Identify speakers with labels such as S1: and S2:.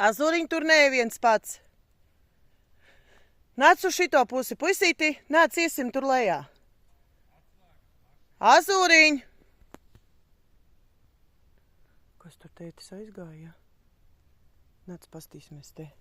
S1: Azuriņ, tur neviens pats. Nāc uz šito pusi, puisīti, nāc iesim tur lejā. Azuriņ! Kas tur tētis aizgāja? Nāc pastīsimies te.